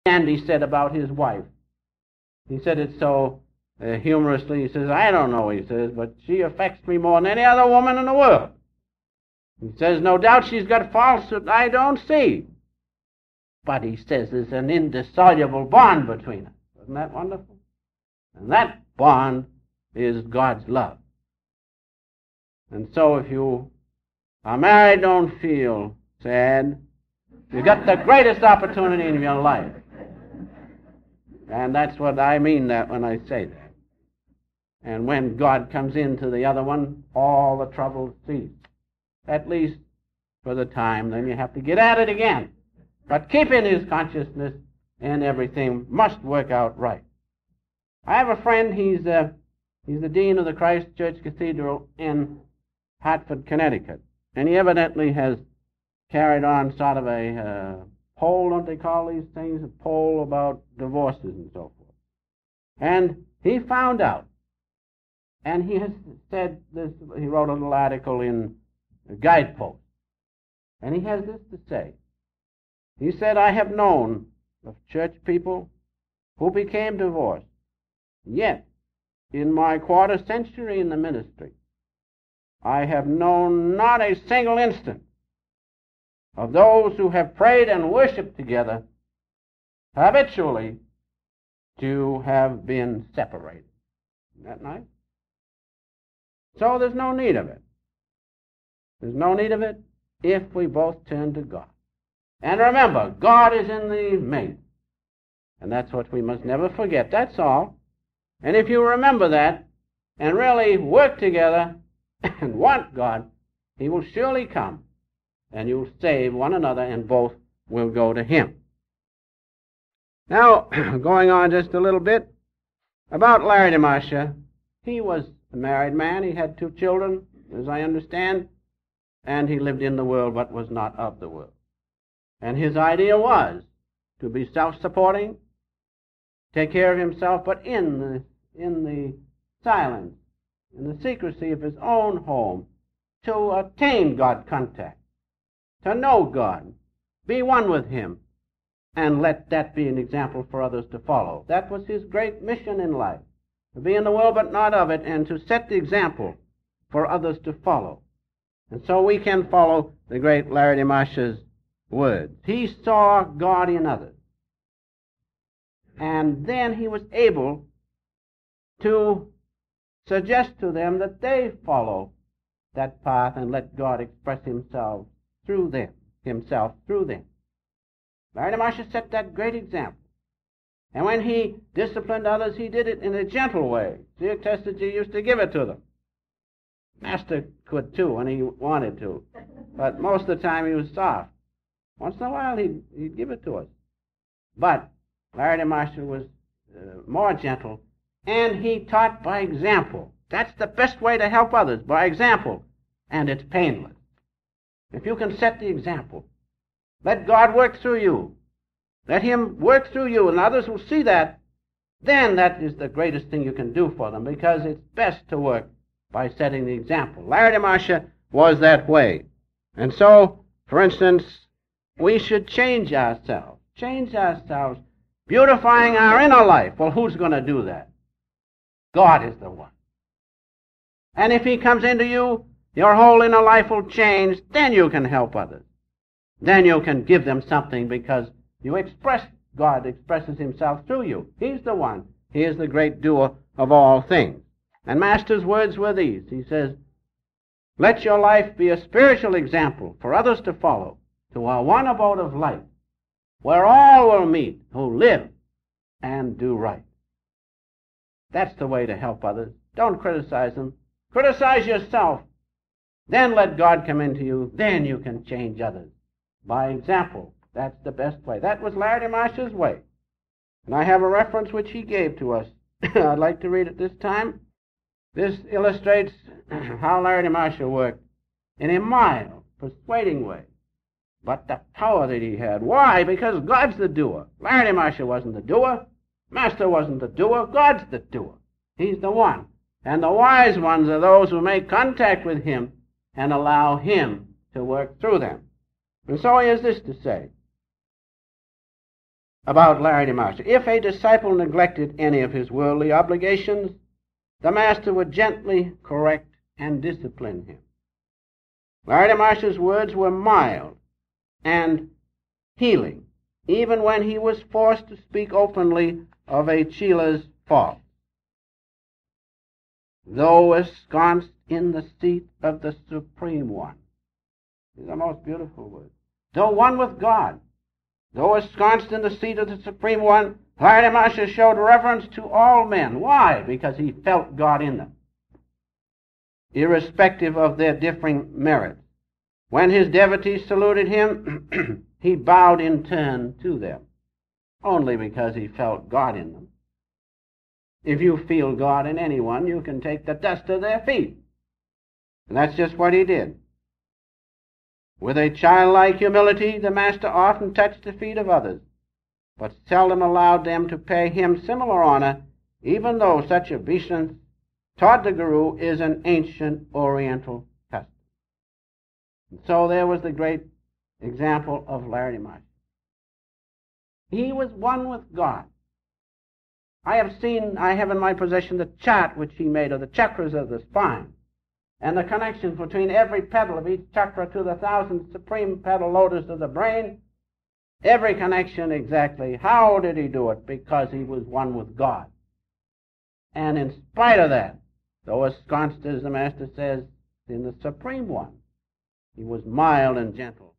Andy said about his wife. He said it so humorously. He says, I don't know, he says, but she affects me more than any other woman in the world. He says, no doubt she's got faults that I don't see. But he says there's an indissoluble bond between us. Isn't that wonderful? And that bond is God's love. And so if you are married, don't feel sad. You've got the greatest opportunity in your life. And that's what I mean that when I say that. And when God comes into the other one, all the troubles cease. At least for the time. Then you have to get at it again. But keep in his consciousness, and everything must work out right. I have a friend, he's the dean of the Christ Church Cathedral in Hartford, Connecticut. And he evidently has carried on sort of a poll, don't they call these things? A poll about divorces and so forth. And he found out, and he has said this, he wrote a little article in a Guidepost, and he has this to say. He said, I have known of church people who became divorced, yet in my quarter century in the ministry, I have known not a single instance of those who have prayed and worshiped together habitually to have been separated. Isn't that nice? So there's no need of it. There's no need of it if we both turn to God. And remember, God is in the mate. And that's what we must never forget. That's all. And if you remember that and really work together and want God, he will surely come and you'll save one another and both will go to him. Now, going on just a little bit about Larry DeMarcia. He was a married man. He had 2 children, as I understand, and he lived in the world but was not of the world. And his idea was to be self-supporting, take care of himself, but in the silence, in the secrecy of his own home, to attain God contact, to know God, be one with him, and let that be an example for others to follow. That was his great mission in life, to be in the world but not of it, and to set the example for others to follow. And so we can follow the great Larry DeMarcia's words. He saw God in others. And then he was able to suggest to them that they follow that path and let God express himself through them. Larry DeMarcia set that great example. And when he disciplined others, he did it in a gentle way. Dear Testager used to give it to them. Master could too when he wanted to. But most of the time he was soft. Once in a while he'd give it to us. But Larry DeMarcia was more gentle, and he taught by example. That's the best way to help others, by example. And it's painless. If you can set the example, let God work through you. Let him work through you, and others will see that. Then that is the greatest thing you can do for them, because it's best to work by setting the example. Larry DeMarcia was that way. And so, for instance, we should change ourselves, beautifying our inner life. Well, who's going to do that? God is the one. And if he comes into you, your whole inner life will change. Then you can help others. Then you can give them something because God expresses himself through you. He's the one. He is the great doer of all things. And Master's words were these. He says, let your life be a spiritual example for others to follow, to a one abode of light, where all will meet who live and do right. That's the way to help others. Don't criticize them. Criticize yourself. Then let God come into you. Then you can change others. By example, that's the best way. That was Larry DeMarcia's way. And I have a reference which he gave to us. I'd like to read it this time. This illustrates how Larry DeMarcia worked in a mild, persuading way. But the power that he had. Why? Because God's the doer. Larry DeMarcia wasn't the doer. Master wasn't the doer. God's the doer. He's the one. And the wise ones are those who make contact with him and allow him to work through them. And so he has this to say. about Larry Marshall. If a disciple neglected any of his worldly obligations, the master would gently correct and discipline him. Larry Marshall's words were mild and healing, even when he was forced to speak openly of a Chila's fault. Though ensconced in the seat of the Supreme One. These are most beautiful words. Though one with God, though ensconced in the seat of the Supreme One, Larry Marshall showed reverence to all men. Why? Because he felt God in them, irrespective of their differing merits. When his devotees saluted him, he bowed in turn to them, only because he felt God in them. If you feel God in anyone, you can take the dust of their feet. And that's just what he did. With a childlike humility, the master often touched the feet of others, but seldom allowed them to pay him similar honor, even though such obeisance toward the Guru is an ancient Oriental custom. And so there was the great example of Larry Marshall. He was one with God. I have in my possession the chart which he made of the chakras of the spine, and the connection between every petal of each chakra to the 1,000 supreme petal lotus of the brain. Every connection exactly. How did he do it? Because he was one with God. And in spite of that, though ensconced, as the Master says, in the Supreme One, he was mild and gentle.